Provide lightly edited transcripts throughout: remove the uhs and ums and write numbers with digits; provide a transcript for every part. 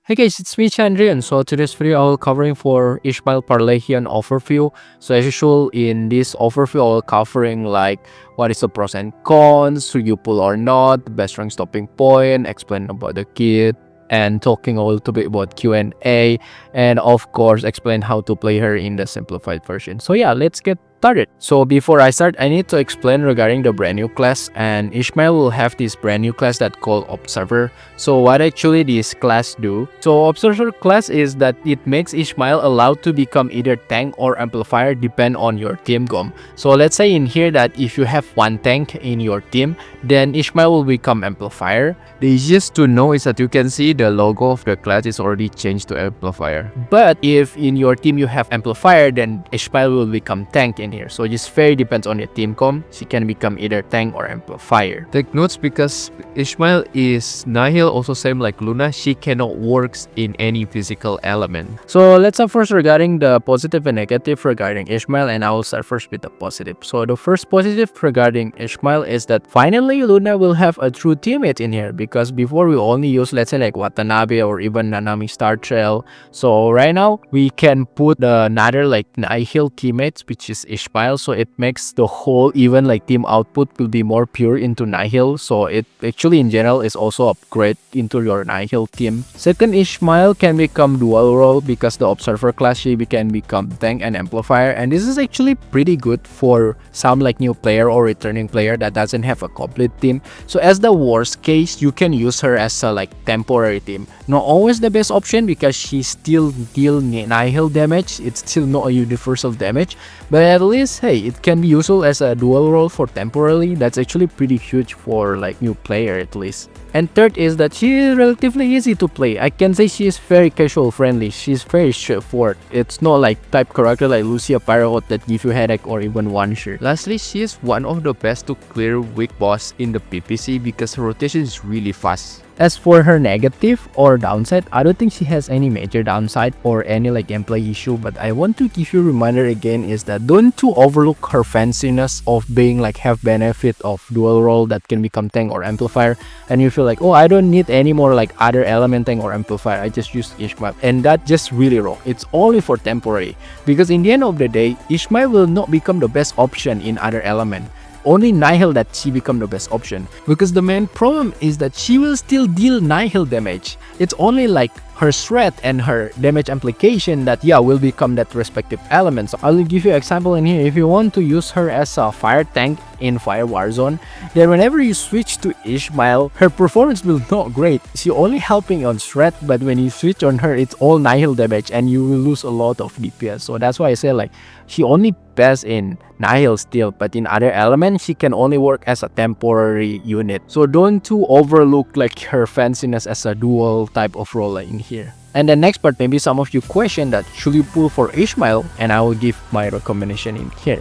Hey guys, it's me Chandri, and so today's video I will covering for Ishmael Parhelion overview. So as usual in this overview I will covering like what is the pros and cons, should you pull or not, the best rank stopping point, explain about the kit, and talking a little bit about Q&A, and of course explain how to play her in the simplified version. So yeah, let's get started. So before I start, I need to explain regarding the brand new class, and Ishmael will have this brand new class that called Observer. So what actually this class do? So Observer class is that it makes Ishmael allowed to become either tank or amplifier depend on your team gom. So let's say in here that if you have one tank in your team, then Ishmael will become amplifier. The easiest to know is that you can see the logo of the class is already changed to amplifier. But if in your team you have amplifier, then Ishmael will become tank in here. So it just very depends on your team com. She can become either tank or amplifier. Take notes because Ishmael is Nihil, also same like Luna. She cannot work in any physical element. So let's start first regarding the positive and negative regarding Ishmael, and I will start first with the positive. So the first positive regarding Ishmael is that finally Luna will have a true teammate in here, because before we only use let's say like Watanabe or even Nanami Star Trail. So right now we can put another like Nihil teammates, which is Ishmael, so it makes the whole even like team output will be more pure into Nihil. So it actually in general is also upgrade into your Nihil team. Second, Ishmael can become dual role because the observer class she can become tank and amplifier, and this is actually pretty good for some like new player or returning player that doesn't have a complete team. So as the worst case, you can use her as a like temporary team. Not always the best option because she still deal Nihil damage. It's still not a universal damage, but at least hey, it can be useful as a dual role for temporarily. That's actually pretty huge for like new player at least. And third is that she is relatively easy to play. I can say she is very casual friendly. She's very straightforward. It's not like type character like Lucia Pyro that give you headache or even one shot. Lastly, she is one of the best to clear weak boss in the PPC because her rotation is really fast. As for her negative or downside, I don't think she has any major downside or any like gameplay issue, but I want to give you a reminder again is that don't to overlook her fanciness of being like have benefit of dual role that can become tank or amplifier, and you feel like, oh, I don't need any more like other element tank or amplifier, I just use Ishmael, and that just really wrong. It's only for temporary, because in the end of the day, Ishmael will not become the best option in other element. Only Nihil that she become the best option, because the main problem is that she will still deal Nihil damage. It's only like her threat and her damage application that will become that respective element. So I'll give you an example in here. If you want to use her as a fire tank in Fire Warzone, then whenever you switch to Ishmael, her performance will not great. She only helping on threat, but when you switch on her, it's all Nihil damage and you will lose a lot of DPS. So that's why I say like she only best in Nihil still, but in other elements she can only work as a temporary unit. So don't to overlook like her fanciness as a dual type of role in here. And the next part, maybe some of you question that should you pull for Ishmael, and I will give my recommendation in here.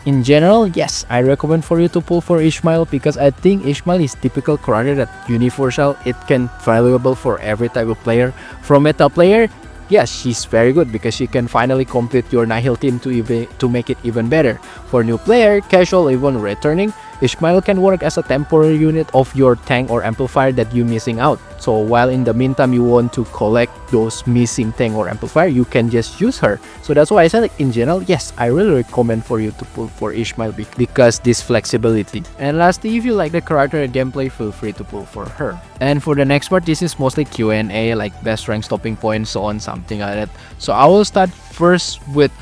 In general, yes, I recommend for you to pull for Ishmael because I think Ishmael is typical character that universal. It can valuable for every type of player. From meta player, yes, she's very good because she can finally complete your Nihil team to make it even better. For new player, casual, even returning, Ishmael can work as a temporary unit of your tank or amplifier that you're missing out. So while in the meantime you want to collect those missing tank or amplifier, you can just use her. So that's why I said like in general, yes, I really recommend for you to pull for Ishmael because this flexibility. And lastly, if you like the character and gameplay, feel free to pull for her. And for the next part, this is mostly Q&A, like best rank stopping points, so on, something like that. So I will start first with,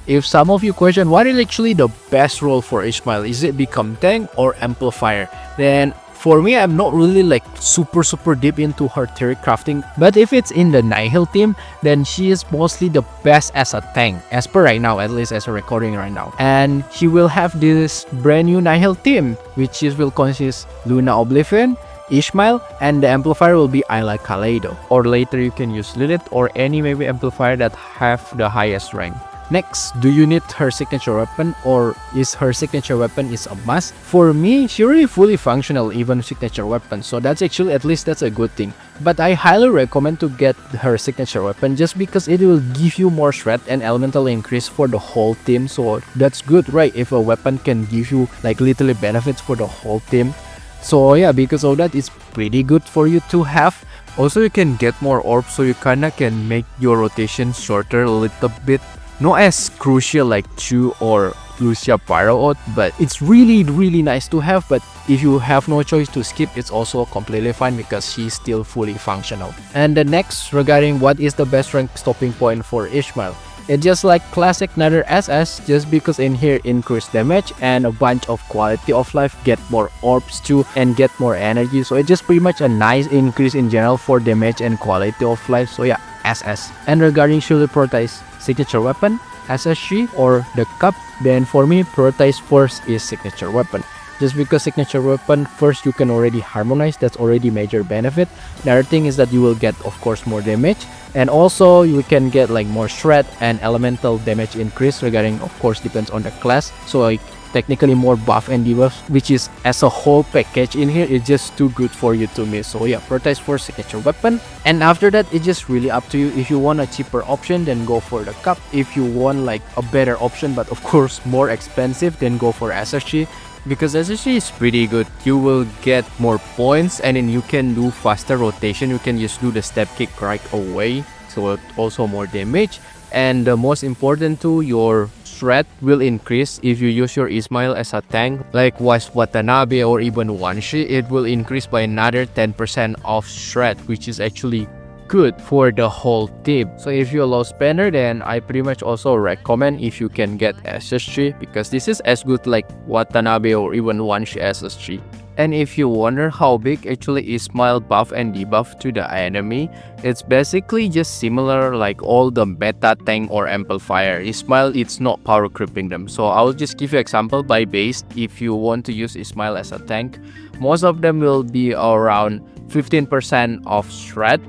if some of you question what is actually the best role for Ishmael, is it become tank or amplifier? Then for me, I'm not really like super deep into her theory crafting, but if it's in the Nihil team, then she is mostly the best as a tank, as per right now, at least as a recording right now. And she will have this brand new Nihil team, which will consist Luna Oblivion, Ishmael, and the amplifier will be Ayla Kaleido. Or later you can use Lilith or any maybe amplifier that have the highest rank. Next, do you need her signature weapon, or is her signature weapon is a must? For me, she really fully functional even signature weapon, so that's actually at least that's a good thing. But I highly recommend to get her signature weapon just because it will give you more threat and elemental increase for the whole team. So that's good, right? If a weapon can give you like literally benefits for the whole team. So yeah, because of that, it's pretty good for you to have. Also, you can get more orbs, so you kinda can make your rotation shorter a little bit. Not as crucial like Chu or Lucia Pyro, but it's really nice to have. But if you have no choice to skip, it's also completely fine because she's still fully functional. And the next regarding what is the best rank stopping point for Ishmael. It's just like classic Nether SS, just because in here increase damage and a bunch of quality of life, get more orbs too, and get more energy. So it's just pretty much a nice increase in general for damage and quality of life. So yeah, SS. And regarding should we prioritize signature weapon, SSG, or the cup, then for me prioritize first is signature weapon. Just because signature weapon, first you can already harmonize, that's already major benefit. Another thing is that you will get of course more damage, and also you can get like more shred and elemental damage increase regarding of course depends on the class. So like technically more buff and debuff, which is as a whole package in here, it's just too good for you to miss. So yeah, prioritize for signature weapon, and after that it's just really up to you. If you want a cheaper option, then go for the cup. If you want like a better option but of course more expensive, then go for SSG. Because SSG is pretty good, you will get more points and then you can do faster rotation. You can just do the step kick right away, so also more damage. And the most important too, your shred will increase if you use your Ishmael as a tank, like Watanabe or even Wanshi. It will increase by another 10% of shred, which is actually good for the whole team. So if you're a low spender, then I pretty much also recommend if you can get SSG, because this is as good like Watanabe or even Wanshi SSG. And if you wonder how big actually Ishmael buff and debuff to the enemy, it's basically just similar like all the meta tank or amplifier. Ishmael, it's not power creeping them. So I'll just give you example by base. If you want to use Ishmael as a tank, most of them will be around 15% of shred.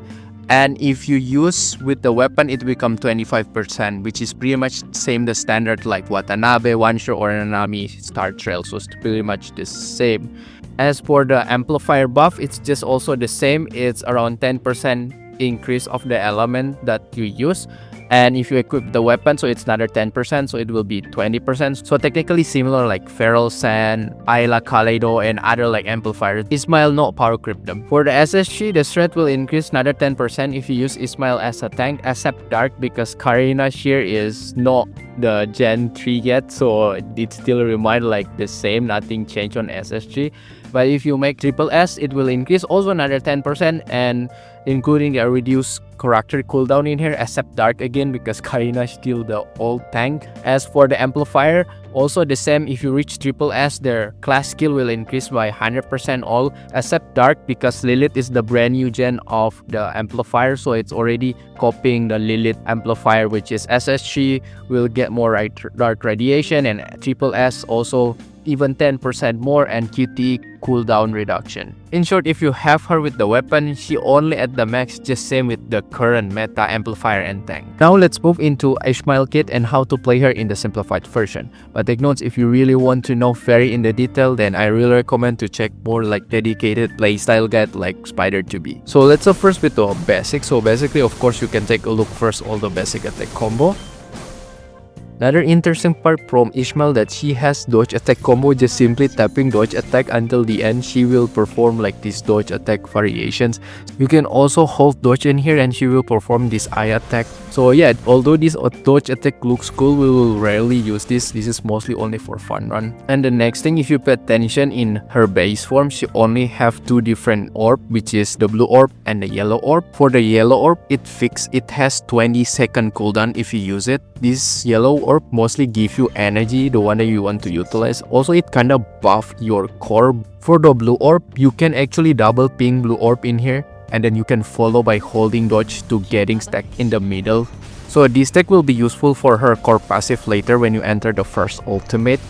And if you use with the weapon, it become 25%, which is pretty much same the standard like Watanabe, Wanshi, or Nanami Star Trail. So it's pretty much the same. As for the amplifier buff, it's just also the same. It's around 10% increase of the element that you use. And if you equip the weapon, so it's another 10%, so it will be 20%. So technically similar like Feral Sand, Ayla Kaleido, and other like amplifiers. Ishmael not power creep them. For the SSG, the shred will increase another 10% if you use Ishmael as a tank, except Dark, because Karina Shear is not the Gen 3 yet, so it still remain like the same, nothing changed on SSG. But if you make triple S, it will increase also another 10%, and including a reduced character cooldown in here, except Dark again, because Karina is still the old tank. As for the amplifier, also the same. If you reach triple S, their class skill will increase by 100% all, except Dark, because Lilith is the brand new gen of the amplifier, so it's already copying the Lilith amplifier, which is SSG will get more dark radiation, and triple S also even 10% more, and QTE cooldown reduction. In short, if you have her with the weapon, she only at the max, just same with the current meta amplifier and tank. Now let's move into Ishmael Kit and how to play her in the simplified version. But take notes, if you really want to know very in the detail, then I really recommend to check more like dedicated playstyle guide like Spider to be. So let's go first with the basics. So basically, of course, you can take a look first all the basic attack combo. Another interesting part from Ishmael that she has dodge attack combo, just simply tapping dodge attack until the end, she will perform like these dodge attack variations. You can also hold dodge in here and she will perform this eye attack. So yeah, although this dodge attack looks cool, we will rarely use this. This is mostly only for fun run. And the next thing, if you pay attention in her base form, she only have two different orb, which is the blue orb and the yellow orb. For the yellow orb, it has 20-second cooldown if you use it. This yellow orb mostly give you energy, the one that you want to utilize. Also, it kinda buff your core. For the blue orb, you can actually double ping blue orb in here, and then you can follow by holding dodge to getting stack in the middle. So this stack will be useful for her core passive later when you enter the first ultimate.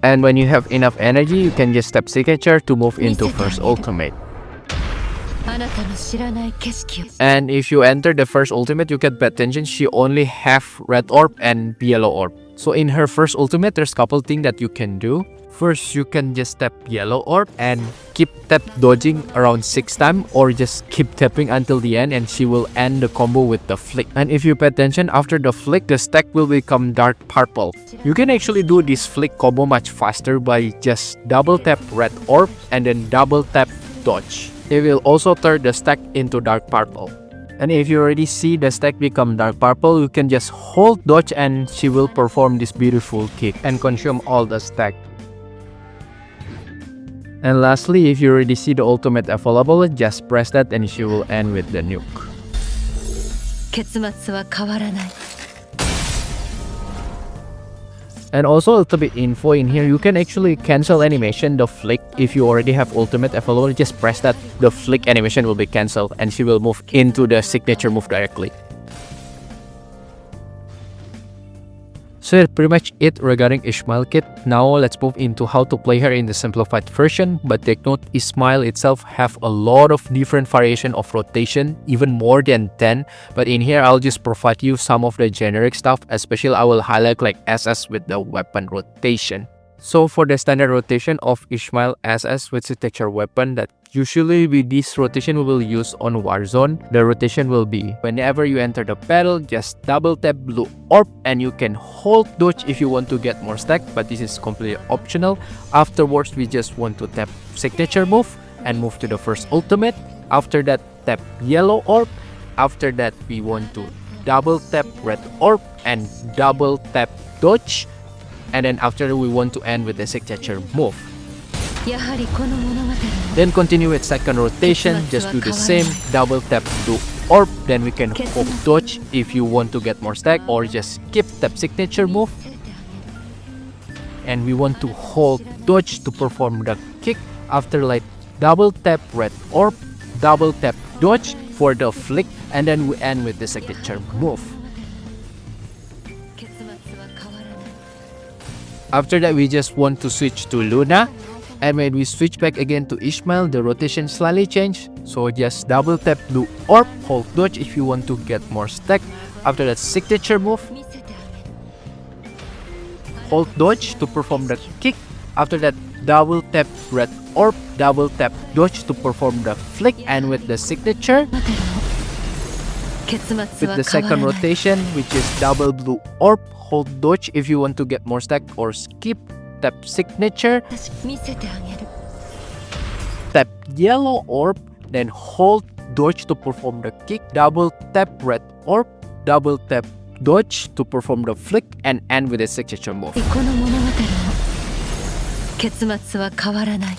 And when you have enough energy, you can just tap signature to move into first ultimate. And if you enter the first ultimate, you can pay attention, she only have red orb and yellow orb. So in her first ultimate, there's couple things that you can do. First, you can just tap yellow orb and keep tap dodging around 6 times, or just keep tapping until the end and she will end the combo with the flick. And if you pay attention, after the flick, the stack will become dark purple. You can actually do this flick combo much faster by just double tap red orb and then double tap dodge. It will also turn the stack into dark purple. And if you already see the stack become dark purple, you can just hold dodge and she will perform this beautiful kick and consume all the stack. And lastly, if you already see the ultimate available, just press that and she will end with the nuke. 結末は変わらない。 And also a little bit info in here, you can actually cancel animation, the flick. If you already have ultimate available, just press that, the flick animation will be cancelled and she will move into the signature move directly. So that's pretty much it regarding Ishmael Kit. Now let's move into how to play her in the simplified version. But take note, Ishmael itself have a lot of different variation of rotation, even more than 10. But in here, I'll just provide you some of the generic stuff. Especially I will highlight like SS with the weapon rotation. So for the standard rotation of Ishmael SS with signature weapon, that usually with this rotation we will use on Warzone, the rotation will be whenever you enter the battle, just double tap blue orb and you can hold dodge if you want to get more stack, but this is completely optional. Afterwards, we just want to tap signature move and move to the first ultimate. After that, tap yellow orb. After that, we want to double tap red orb and double tap dodge. And then after we want to end with the signature move. やはりこの物語。 Then continue with second rotation, just do the same, double tap blue orb, then we can hold dodge if you want to get more stack, or just skip tap signature move. And we want to hold dodge to perform the kick. After like double tap red orb, double tap dodge for the flick, and then we end with the signature move. After that, we just want to switch to Luna. And when we switch back again to Ishmael, the rotation slightly changed. So just double tap blue orb, hold dodge if you want to get more stack. After that, signature move. Hold dodge to perform the kick. After that, double tap red orb, double tap dodge to perform the flick. And with the signature, with the second rotation, which is double blue orb, hold dodge if you want to get more stack, or skip tap signature, 見せてあげる。 tap yellow orb, then hold dodge to perform the kick, double tap red orb, double tap dodge to perform the flick, and end with a signature move. この物語の結末は変わらない。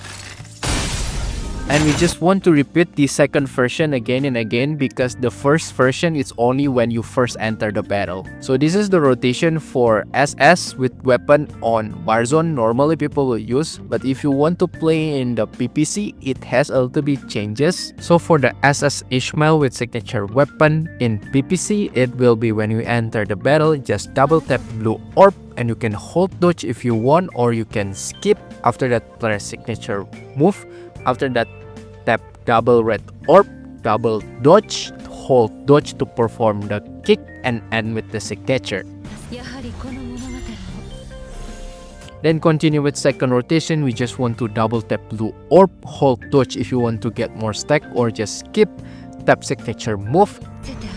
And we just want to repeat the second version again and again, because the first version is only when you first enter the battle. So this is the rotation for SS with weapon on Warzone. Normally people will use, but if you want to play in the PPC, it has a little bit changes. So for the SS Ishmael with signature weapon in PPC, it will be when you enter the battle, just double tap blue orb and you can hold dodge if you want, or you can skip. After that, press signature move. After that, tap double red orb, double dodge, hold dodge to perform the kick, and end with the signature. やはりこの物語の Then continue with second rotation, we just want to double tap blue orb, hold dodge if you want to get more stack, or just skip, tap signature move, 見せてあげ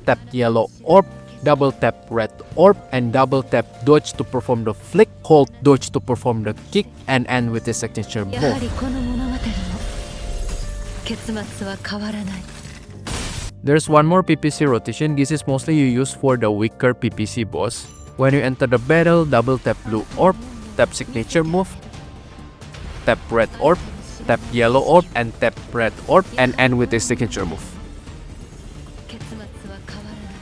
る。 tap yellow orb, double tap red orb, and double tap dodge to perform the flick, hold dodge to perform the kick, and end with the signature やは move. りこの物語の結末は変わらない。 There's one more PPC rotation. This is mostly you use for the weaker PPC boss. When you enter the battle, double tap blue orb, tap signature move, tap red orb, tap yellow orb, and tap red orb, and end with the signature move. 結末は変わらない。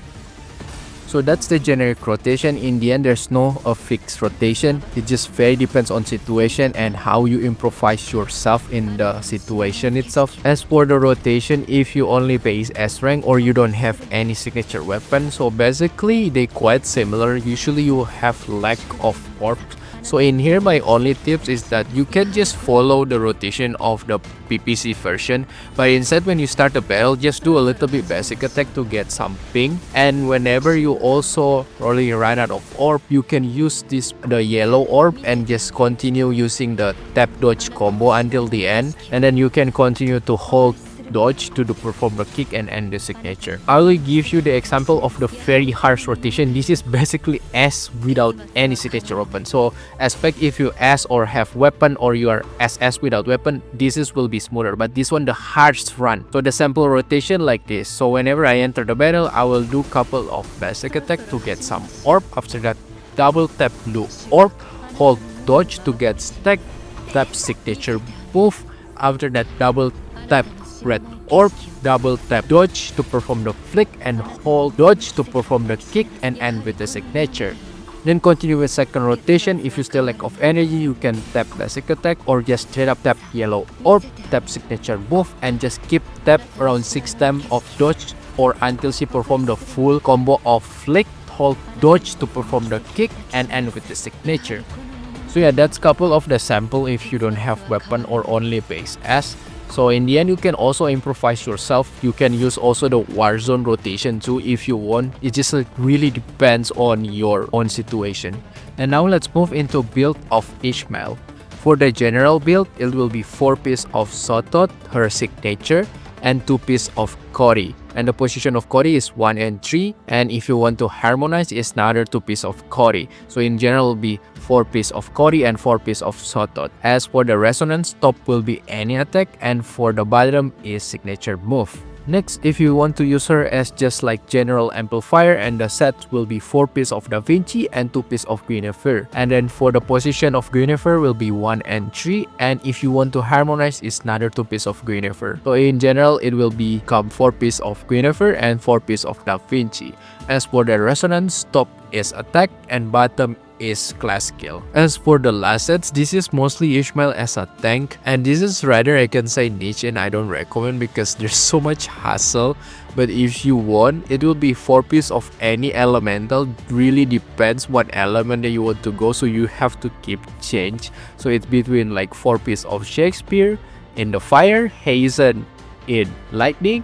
So that's the generic rotation. In the end, there's no a fixed rotation. It just very depends on situation and how you improvise yourself in the situation itself. As for the rotation, if you only base S rank or you don't have any signature weapon, so basically they quite similar. Usually you have lack of orbs. So in here, my only tips is that you can just follow the rotation of the PPC version, but instead when you start the battle, just do a little bit basic attack to get some ping. And whenever you also really run out of orb, you can use the yellow orb and just continue using the tap dodge combo until the end, and then you can continue to hold dodge to perform the kick and end the signature. I will give you the example of the very harsh rotation. This is basically S without any signature open. So expect if you S or have weapon, or you are SS without weapon, this will be smoother, but this one the harsh run. So the sample rotation like this. So whenever I enter the battle, I will do couple of basic attack to get some orb. After that, double tap blue orb, hold dodge to get stack, tap signature buff. After that, double tap red orb, double tap dodge to perform the flick, and hold dodge to perform the kick and end with the signature. Then continue with second rotation. If you still lack of energy, you can tap basic attack or just straight up tap yellow orb, tap signature buff, and just keep tap around 6 times of dodge or until she perform the full combo of flick, hold dodge to perform the kick and end with the signature. So yeah, that's couple of the sample if you don't have weapon or only base S. So in the end, you can also improvise yourself. You can use also the Warzone rotation too if you want. It just really depends on your own situation. And now let's move into build of Ishmael. For the general build, it will be 4 pieces of Sotot, her signature, and 2 pieces of Cory. And the position of Cory is 1 and 3. And if you want to harmonize, it's another 2 pieces of Cory. So in general, it will be 4 pieces of Cory and 4 pieces of Sotot. As for the resonance, top will be any attack, and for the bottom is signature move. Next, if you want to use her as just like general amplifier, and the set will be 4 pieces of Da Vinci and 2 pieces of Guinevere. And then for the position of Guinevere will be 1 and 3. And if you want to harmonize, it's another 2 pieces of Guinevere. So in general, it will become 4 pieces of Guinevere and 4 pieces of Da Vinci. As for the resonance, top is attack and bottom is class skill. As for the last sets, this is mostly Ishmael as a tank, and this is rather I can say niche, and I don't recommend because there's so much hassle. But if you want, it will be 4 pieces of any elemental. Really depends what element that you want to go, so you have to keep change. So it's between like 4 pieces of Shakespeare in the fire, Hazen in lightning,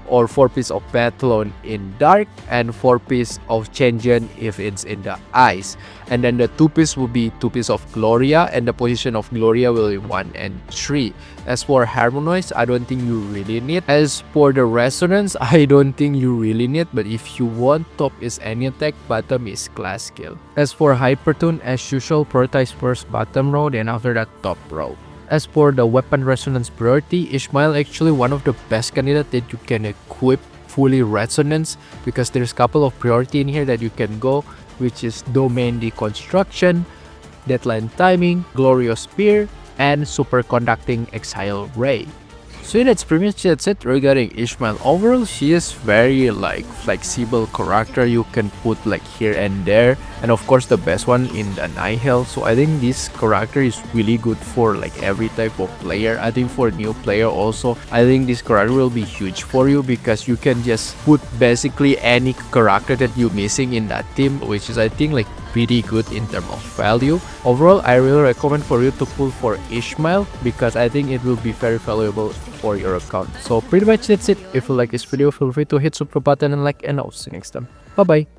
or 4 pieces of Pathlon in dark, and 4 pieces of Changeon if it's in the ice. And then the 2 pieces will be 2 pieces of Gloria, and the position of Gloria will be 1 and 3. As for Harmonize, I don't think you really need. As for the Resonance, I don't think you really need, but if you want, top is any attack, bottom is class skill. As for Hypertune, as usual, prioritize first bottom row, then after that top row. As for the weapon resonance priority, Ishmael actually one of the best candidates that you can equip fully resonance, because there's a couple of priority in here that you can go, which is domain deconstruction, deadline timing, glorious spear, and superconducting exile ray. So that's pretty much it regarding Ishmael. Overall, she is very like flexible character. You can put like here and there, and of course the best one in the Nihil. So I think this character is really good for like every type of player. I think for new player also, I think this character will be huge for you, because you can just put basically any character that you're missing in that team, which is I think like pretty good in terms of value. Overall, I really recommend for you to pull for Ishmael, because I think it will be very valuable for your account. So pretty much that's it. If you like this video, feel free to hit subscribe button and like, and I'll see you next time. Bye bye.